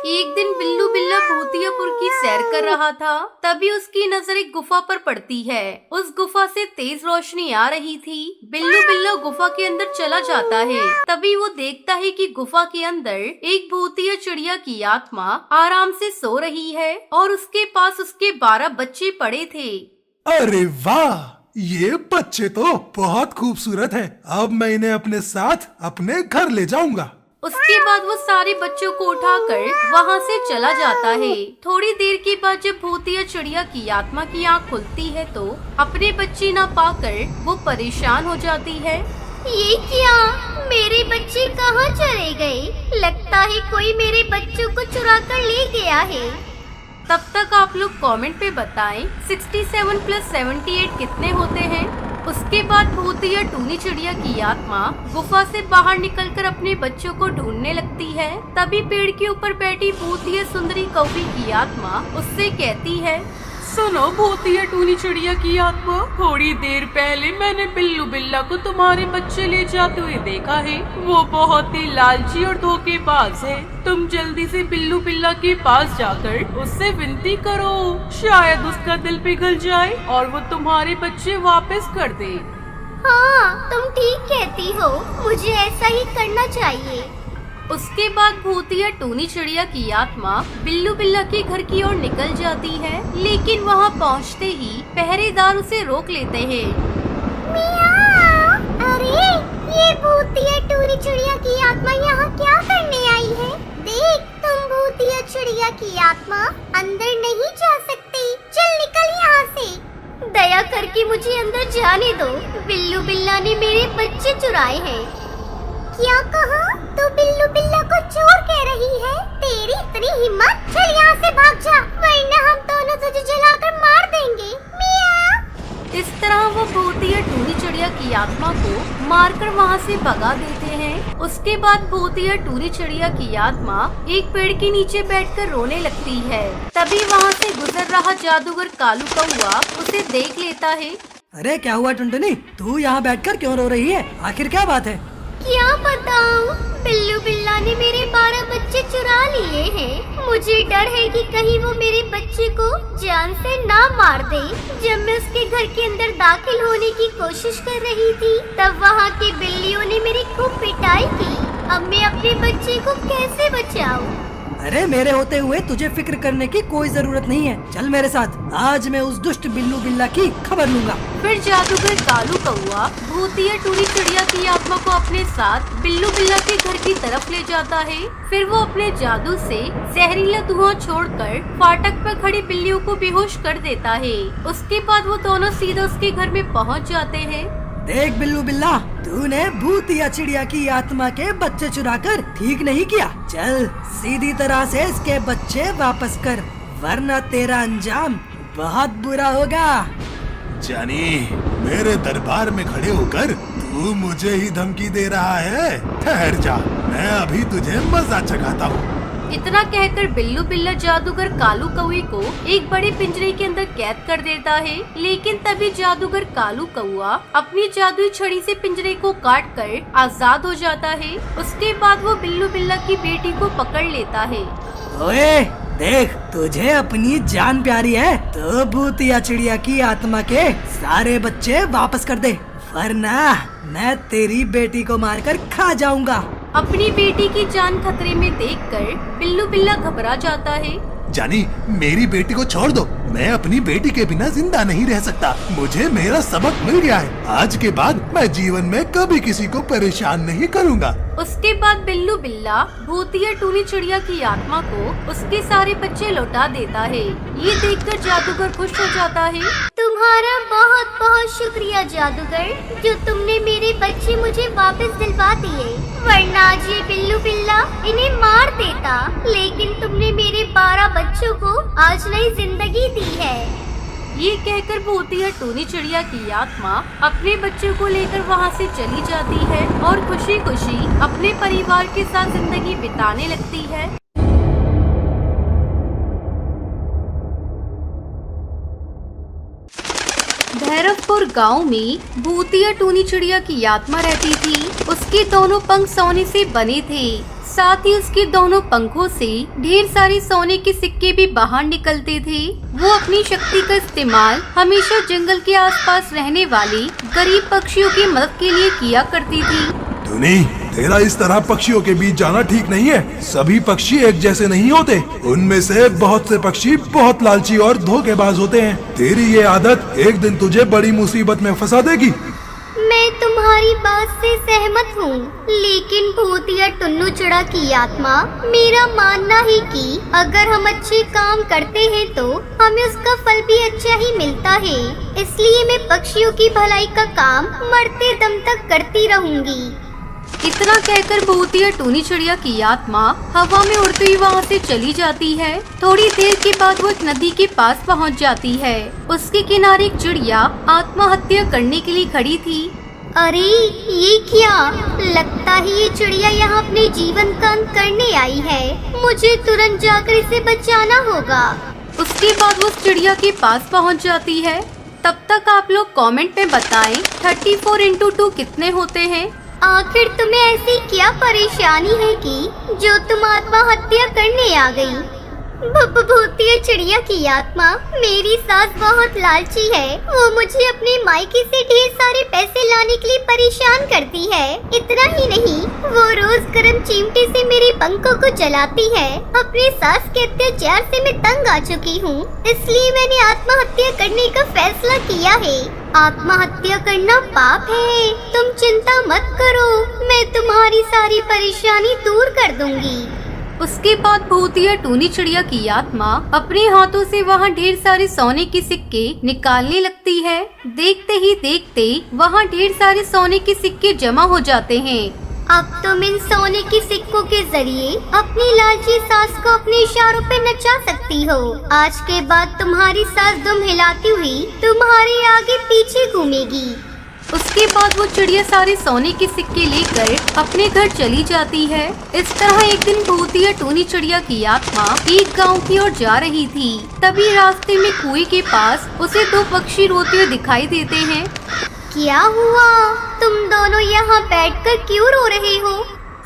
एक दिन बिल्लू बिल्ला भूतियापुर की सैर कर रहा था। तभी उसकी नजर एक गुफा पर पड़ती है। उस गुफा से तेज रोशनी आ रही थी। बिल्लू बिल्ला गुफा के अंदर चला जाता है। तभी वो देखता है कि गुफा के अंदर एक भूतिया चिड़िया की आत्मा आराम से सो रही है और उसके पास उसके 12 बच्चे पड़े थे। अरे वाह, ये बच्चे तो बहुत खूबसूरत हैं। अब मैं इन्हें अपने साथ अपने घर ले जाऊंगा। उसके बाद वो सारे बच्चों को उठाकर वहाँ से चला जाता है। थोड़ी देर के बाद जब भूतिया चिड़िया की आत्मा की आँख खुलती है तो अपने बच्चे न पाकर वो परेशान हो जाती है। ये क्या, मेरे बच्चे कहाँ चले गए? लगता है कोई मेरे बच्चों को चुरा कर ले गया है। तब तक आप लोग कमेंट पे बताएं 67 + 78 कितने होते हैं। उसके बाद भूतिया टूनी चिड़िया की आत्मा गुफा से बाहर निकलकर अपने बच्चों को ढूंढने लगती है। तभी पेड़ के ऊपर बैठी भूतिया सुंदरी कौवी की आत्मा उससे कहती है, सुनो भूतिया टूनी चिड़िया की आत्मा, थोड़ी देर पहले मैंने बिल्लू बिल्ला को तुम्हारे बच्चे ले जाते हुए देखा है। वो बहुत ही लालची और धोखेबाज है। तुम जल्दी से बिल्लू बिल्ला के पास जाकर उससे विनती करो, शायद उसका दिल पिघल जाए और वो तुम्हारे बच्चे वापस कर दे। हाँ, तुम ठीक कहती हो, मुझे ऐसा ही करना चाहिए। उसके बाद भूतिया टूनी चिड़िया की आत्मा बिल्लू बिल्ला के घर की ओर निकल जाती है। लेकिन वहाँ पहुँचते ही पहरेदार उसे रोक लेते हैं। मियाँ, अरे ये भूतिया टूनी चिड़िया की आत्मा यहाँ क्या करने आई है? देख, तुम भूतिया चिड़िया की आत्मा अंदर नहीं जा सकती। चल निकल यहाँ से। दया करके मुझे अंदर जाने दो। बिल्लू बिल्ला ने मेरे बच्चे चुराए हैं। क्या कहा? तू बिल्लू बिल्ला को चोर कह रही है? तेरी इतनी हिम्मत? चल यहाँ से भाग जा, वरना हम दोनों तुझे जलाकर मार देंगे। मियाँ। इस तरह वो भूतिया टूनी चिड़िया की आत्मा को मारकर वहाँ से भगा देते हैं। उसके बाद भूतिया टूनी चिड़िया की आत्मा एक पेड़ के नीचे बैठकर रोने लगती है। तभी वहाँ से गुजर रहा जादूगर कालू कौआ उसे देख लेता है। अरे क्या हुआ टुनटुनी, तू यहाँ बैठकर क्यों रो रही है? आखिर क्या बात है? क्या बताऊं, बिल्लू बिल्ला ने मेरे 12 बच्चे चुरा लिए हैं। मुझे डर है कि कहीं वो मेरे बच्चे को जान से ना मार दे। जब मैं उसके घर के अंदर दाखिल होने की कोशिश कर रही थी तब वहाँ की बिल्लियों ने मेरी खूब पिटाई की। अब मैं अपने बच्चे को कैसे बचाऊं? अरे मेरे होते हुए तुझे फिक्र करने की कोई जरूरत नहीं है। चल मेरे साथ, आज मैं उस दुष्ट बिल्लू बिल्ला की खबर लूंगा। फिर जादूगर कालू कौआ भूतिया टूनी चिड़िया की आत्मा को अपने साथ बिल्लू बिल्ला के घर की तरफ ले जाता है। फिर वो अपने जादू से जहरीला धुआं छोड़कर फाटक पर खड़ी बिल्लियों को बेहोश कर देता है। उसके बाद वो दोनों सीधा उसके घर में पहुँच जाते हैं। देख बिल्लू बिल्ला, तूने भूतिया चिड़िया की आत्मा के बच्चे चुराकर ठीक नहीं किया। चल सीधी तरह से इसके बच्चे वापस कर, वरना तेरा अंजाम बहुत बुरा होगा। जानी, मेरे दरबार में खड़े होकर तू मुझे ही धमकी दे रहा है? ठहर जा, मैं अभी तुझे मजा चखाता हूँ। इतना कहकर बिल्लू बिल्ला जादूगर कालू कौए को एक बड़े पिंजरे के अंदर कैद कर देता है। लेकिन तभी जादूगर कालू कौआ अपनी जादुई छड़ी से पिंजरे को काट कर आजाद हो जाता है। उसके बाद वो बिल्लू बिल्ला की बेटी को पकड़ लेता है। ओए देख, तुझे अपनी जान प्यारी है तो भूतिया चिड़िया की आत्मा के सारे बच्चे वापस कर दे, वरना मैं तेरी बेटी को मारकर खा जाऊंगा। अपनी बेटी की जान खतरे में देखकर बिल्लू बिल्ला घबरा जाता है। जानी, मेरी बेटी को छोड़ दो। मैं अपनी बेटी के बिना जिंदा नहीं रह सकता। मुझे मेरा सबक मिल गया है। आज के बाद मैं जीवन में कभी किसी को परेशान नहीं करूँगा। उसके बाद बिल्लू बिल्ला भूतिया टूनी चिड़िया की आत्मा को उसके सारे बच्चे लौटा देता है। ये देखकर जादूगर खुश हो जाता है। तुम्हारा बहुत बहुत शुक्रिया जादूगर, जो तुमने मेरे बच्चे मुझे वापस दिलवा दिए, वरना आज ये बिल्लू बिल्ला इन्हें मार देता। लेकिन तुमने मेरे 12 बच्चों को आज नई जिंदगी दी है। ये कहकर भूतिया टूनी चिड़िया की आत्मा अपने बच्चों को लेकर वहाँ से चली जाती है और खुशी खुशी अपने परिवार के साथ जिंदगी बिताने लगती है। भैरवपुर गांव में भूतिया टूनी चिड़िया की आत्मा रहती थी। उसके दोनों पंख सोने से बने थे। साथ ही उसके दोनों पंखों से ढेर सारे सोने के सिक्के भी बाहर निकलते थे। वो अपनी शक्ति का इस्तेमाल हमेशा जंगल के आसपास रहने वाले गरीब पक्षियों की मदद के लिए किया करती थी। टूनी, तेरा इस तरह पक्षियों के बीच जाना ठीक नहीं है। सभी पक्षी एक जैसे नहीं होते। उनमें से बहुत से पक्षी बहुत लालची और धोखेबाज होते हैं। तेरी ये आदत एक दिन तुझे बड़ी मुसीबत में फंसा देगी। मैं तुम्हारी बात से सहमत हूँ, लेकिन भूतिया टुन्नू चिड़ा की आत्मा मेरा मानना है कि अगर हम अच्छे काम करते हैं तो हमें उसका फल भी अच्छा ही मिलता है। इसलिए मैं पक्षियों की भलाई का काम मरते दम तक करती रहूंगी। इतना कहकर भूतिया टूनी चिड़िया की आत्मा हवा में उड़ती हुई वहाँ से चली जाती है। थोड़ी देर के बाद वो एक नदी के पास पहुँच जाती है। उसके किनारे एक चिड़िया आत्महत्या करने के लिए खड़ी थी। अरे ये क्या, लगता है ये चिड़िया यहाँ अपने जीवन का अंत करने आई है। मुझे तुरंत जाकर इसे बचाना होगा। उसके बाद वो उस चिड़िया के पास पहुँच जाती है। तब तक आप लोग कमेंट में बताएं 34 into 2 कितने होते हैं। आखिर तुम्हें ऐसी क्या परेशानी है कि जो तुम आत्महत्या करने आ गई? भूतिया चिड़िया की आत्मा, मेरी सास बहुत लालची है। वो मुझे अपने मायके से ढेर सारे पैसे लाने के लिए परेशान करती है। इतना ही नहीं, वो रोज गर्म चिमटे से मेरे पंखों को जलाती है। अपने सास के अत्याचार से मैं तंग आ चुकी हूँ, इसलिए मैंने आत्महत्या करने का फैसला किया है। आत्महत्या करना पाप है। तुम चिंता मत करो, मैं तुम्हारी सारी परेशानी दूर कर दूंगी। उसके बाद भूतिया टूनी चिड़िया की आत्मा अपने हाथों से वहाँ ढेर सारे सोने के सिक्के निकालने लगती है। देखते ही देखते वहाँ ढेर सारे सोने के सिक्के जमा हो जाते हैं। अब तुम इन सोने के सिक्कों के जरिए अपनी लालची सास को अपने इशारों पे नचा सकती हो। आज के बाद तुम्हारी सास दुम हिलाती हुई तुम्हारे आगे पीछे घूमेगी। उसके बाद वो चिड़िया सारे सोने के सिक्के लेकर अपने घर चली जाती है। इस तरह एक दिन भूतिया टूनी चिड़िया की आत्मा एक गांव की ओर जा रही थी। तभी रास्ते में कुएं के पास उसे 2 पक्षी रोते हुए दिखाई देते हैं। क्या हुआ? तुम दोनों यहाँ बैठकर क्यों रो रहे हो?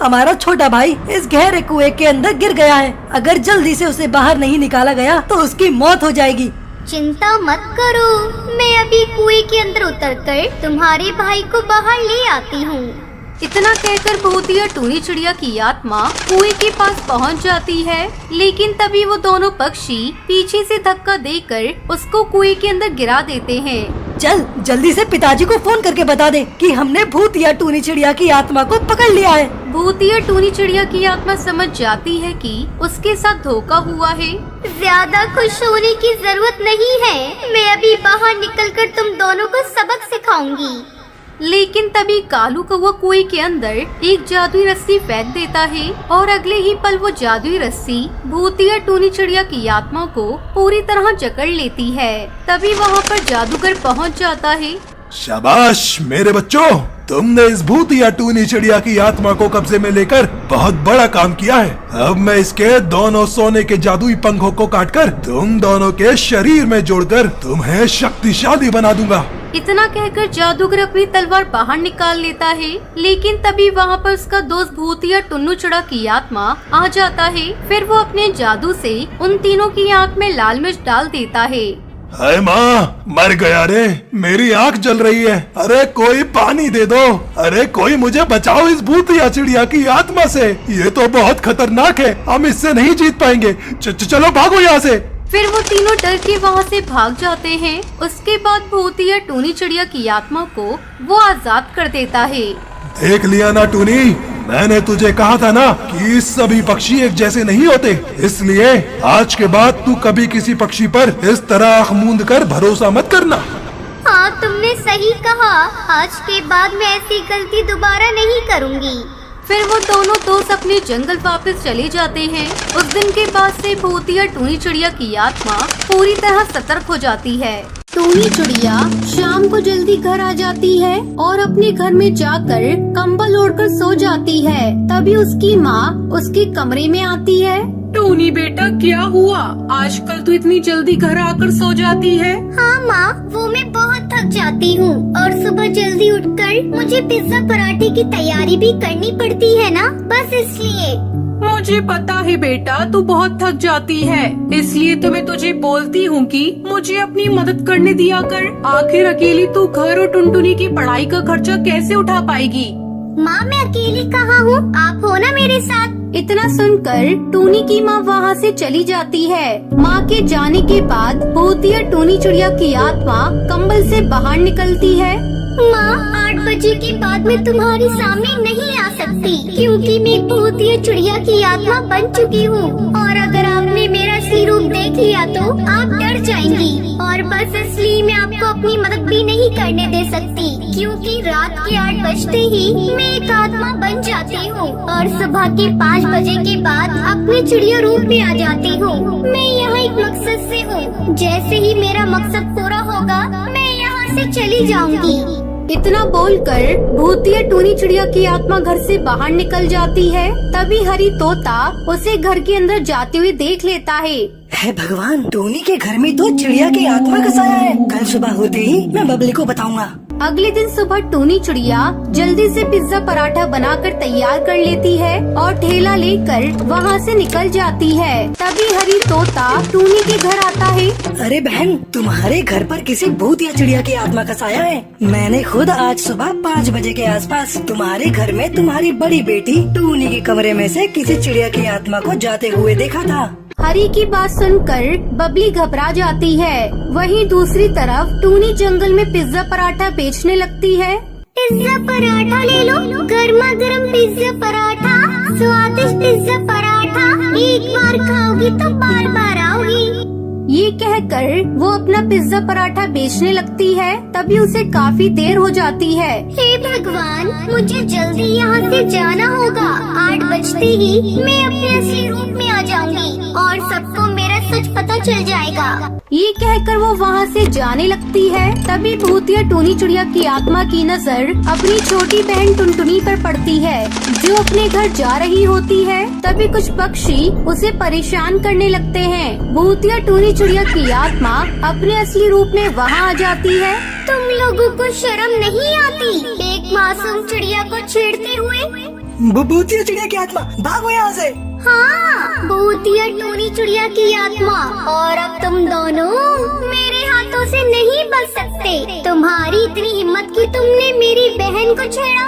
हमारा छोटा भाई इस गहरे कुएं के अंदर गिर गया है। अगर जल्दी से उसे बाहर नहीं निकाला गया तो उसकी मौत हो जाएगी। चिंता मत करो, मैं अभी कुएं के अंदर उतरकर तुम्हारे भाई को बाहर ले आती हूँ। इतना कहकर भूतिया टूनी चिड़िया की आत्मा कुएं के पास पहुंच जाती है, लेकिन तभी वो दोनों पक्षी पीछे से धक्का देकर उसको कुएं के अंदर गिरा देते हैं। चल जल्दी से पिताजी को फोन करके बता दे कि हमने भूतिया टूनी चिड़िया की आत्मा को पकड़ लिया है। भूतिया टूनी चिड़िया की आत्मा समझ जाती है कि उसके साथ धोखा हुआ है। ज्यादा खुश होने की जरूरत नहीं है, मैं अभी बाहर निकलकर तुम दोनों को सबक सिखाऊंगी। लेकिन तभी कालू कौवा कुएं के अंदर एक जादुई रस्सी फेंक देता है और अगले ही पल वो जादुई रस्सी भूतिया टूनी चिड़िया की आत्मा को पूरी तरह जकड़ लेती है। तभी वहाँ पर जादूगर पहुँच जाता है। शाबाश मेरे बच्चों, तुमने इस भूतिया टूनी चिड़िया की आत्मा को कब्जे में लेकर बहुत बड़ा काम किया है। अब मैं इसके दोनों सोने के जादुई पंखों को काटकर तुम दोनों के शरीर में जोड़कर तुम्हें शक्तिशाली बना दूंगा। इतना कहकर जादूगर अपनी तलवार बाहर निकाल लेता है, लेकिन तभी वहाँ पर उसका दोस्त भूतिया टुन्नू चिड़ा की आत्मा आ जाता है। फिर वो अपने जादू से उन तीनों की आँख में लाल मिर्च डाल देता है। हाय माँ, मर गया रे, मेरी आँख जल रही है। अरे कोई पानी दे दो। अरे कोई मुझे बचाओ इस भूतिया चिड़िया की आत्मा से। ये तो बहुत खतरनाक है, हम इससे नहीं जीत पाएंगे। चलो भागो यहाँ से। फिर वो तीनों डर के वहाँ से भाग जाते हैं। उसके बाद भूतिया टूनी चिड़िया की आत्मा को वो आजाद कर देता है। देख लिया ना टूनी, मैंने तुझे कहा था ना कि सभी पक्षी एक जैसे नहीं होते। इसलिए आज के बाद तू कभी किसी पक्षी पर इस तरह आँख मूंद कर भरोसा मत करना। हाँ, तुमने सही कहा। आज के बाद मैं ऐसी गलती दोबारा नहीं करूँगी। फिर वो दोनों दोस्त अपने जंगल वापस चले जाते हैं। उस दिन के बाद से भूतिया टूनी चिड़िया की आत्मा पूरी तरह सतर्क हो जाती है। टूनी चिड़िया शाम को जल्दी घर आ जाती है और अपने घर में जाकर कंबल ओढ़कर सो जाती है। तभी उसकी माँ उसके कमरे में आती है। टूनी बेटा, क्या हुआ? आजकल तू इतनी जल्दी घर आकर सो जाती है। हाँ माँ, वो मैं बहुत थक जाती हूँ और सुबह जल्दी उठकर मुझे पिज्जा पराठे की तैयारी भी करनी पड़ती है ना, बस इसलिए। मुझे पता है बेटा, तू बहुत थक जाती है, इसलिए तो मैं तुझे बोलती हूँ कि मुझे अपनी मदद करने दिया कर। आखिर अकेली तू घर और टुनटुनी की पढ़ाई का खर्चा कैसे उठा पाएगी? माँ मैं अकेली कहाँ हूँ, आप हो ना मेरे साथ। इतना सुनकर टूनी की माँ वहाँ से चली जाती है। माँ के जाने के बाद भूतिया टूनी चिड़िया की आत्मा कंबल से बाहर निकलती है। माँ 8 बजे के बाद मैं तुम्हारे सामने नहीं आ सकती, क्योंकि मैं भूतिया चिड़िया की आत्मा बन चुकी हूँ, और अगर आपने मेरा असली रूप देख लिया तो आप डर जाएंगी, और बस इसलिए मैं आपको अपनी मदद भी नहीं करने दे सकती, क्योंकि रात के 8 बजते ही मैं एक आत्मा बन जाती हूँ और सुबह के 5 बजे के बाद अपने चिड़िया रूप में आ जाती हूँ। मैं यहाँ एक मकसद से हूँ, जैसे ही मेरा मकसद पूरा होगा मैं यहाँ से चली जाऊंगी। इतना बोलकर भूतिया टूनी चिड़िया की आत्मा घर से बाहर निकल जाती है। तभी हरी तोता उसे घर के अंदर जाते हुए देख लेता है। हे भगवान, टोनी के घर में तो चिड़िया की आत्मा का साया है। कल सुबह होते ही मैं बबली को बताऊंगा। अगले दिन सुबह टूनी चिड़िया जल्दी से पिज्जा पराठा बनाकर तैयार कर लेती है और ठेला लेकर वहाँ से निकल जाती है। तभी हरी तोता टूनी के घर आता है। अरे बहन, तुम्हारे घर पर किसी भूत या चिड़िया की आत्मा का साया है। मैंने खुद आज सुबह 5 बजे के आसपास तुम्हारे घर में तुम्हारी बड़ी बेटी टूनी के कमरे में से किसी चिड़िया की आत्मा को जाते हुए देखा था। हरी की बात सुनकर बबली घबरा जाती है। वहीं दूसरी तरफ टूनी जंगल में पिज्जा पराठा बेचने लगती है। पिज्जा पराठा ले लो, गर्मा गर्म पिज्जा पराठा, स्वादिष्ट पिज्जा पराठा, एक बार खाओगी तो बार बार आओगी। ये कहकर वो अपना पिज्जा पराठा बेचने लगती है। तभी उसे काफी देर हो जाती है। हे भगवान, मुझे जल्दी यहाँ से जाना होगा। 8 बजते ही मैं अपने असली रूप में आ जाऊंगी और सबको मेरा सच पता चल जाएगा। ये कहकर वो वहाँ से जाने लगती है। तभी भूतिया टूनी चिड़िया की आत्मा की नजर अपनी छोटी बहन टुनटुनी पर पड़ती है, जो अपने घर जा रही होती है। तभी कुछ पक्षी उसे परेशान करने लगते हैं। भूतिया टूनी चिड़िया की आत्मा अपने असली रूप में वहाँ आ जाती है। तुम लोगों को शर्म नहीं आती एक मासूम चिड़िया को छेड़ते हुए? भूतिया चिड़िया की आत्मा, भागो यहाँ से। हाँ, भूतिया टूनी चिड़िया की आत्मा, और अब तुम दोनों मेरे हाथों से नहीं बच सकते। तुम्हारी इतनी हिम्मत कि तुमने मेरी बहन को छेड़ा।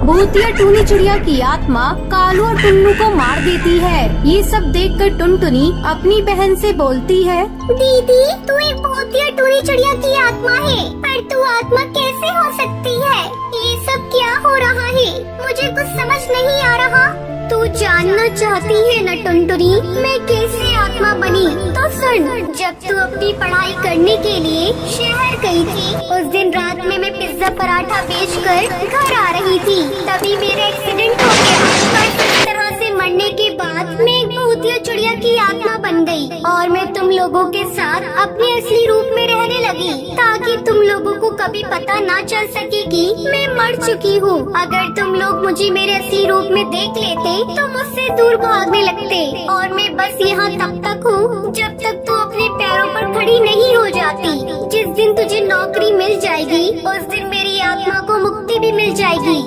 भूतिया टूनी चिड़िया की आत्मा कालू और टुन्नू को मार देती है। ये सब देखकर टुनटुनी अपनी बहन से बोलती है, दीदी तू एक भूतिया टूनी चिड़िया की आत्मा है, पर तू आत्मा कैसे हो सकती है? ये सब क्या हो रहा है? मुझे कुछ समझ नहीं आ रहा। तू जानना चाहती है न टुनटुनी, मैं कैसे आत्मा बनी? तो सुन, जब तू अपनी पढ़ाई करने के लिए शहर गई थी, उस दिन रात में मैं पिज्जा पराठा बेचकर घर आ रही थी, तभी मेरा एक्सीडेंट हो गया। पर इस तरह से मरने के बाद मैं एक भूतिया चिड़िया की आत्मा बन गई और मैं तुम लोगों के साथ अपने असली रूप में रहने लगी, ताकि तुम लोगों को कभी पता ना चल सके कि मैं मर चुकी हूँ। अगर तुम लोग मुझे मेरे असली रूप में देख लेते तो मुझसे दूर भागने लगते, और मैं बस यहाँ तब तक हूँ जब तक तू अपने पैरों पर खड़ी नहीं हो जाती। जिस दिन तुझे नौकरी मिल जाएगी उस दिन मेरी आत्मा को मुक्ति भी मिल जाएगी।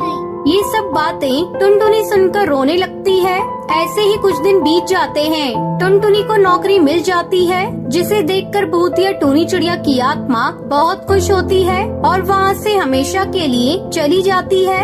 ये सब बातें टुनटुनी सुनकर रोने लगती है। ऐसे ही कुछ दिन बीत जाते हैं। टुनटुनी को नौकरी मिल जाती है, जिसे देखकर भूतिया टूनी चिड़िया की आत्मा बहुत खुश होती है और वहाँ से हमेशा के लिए चली जाती है।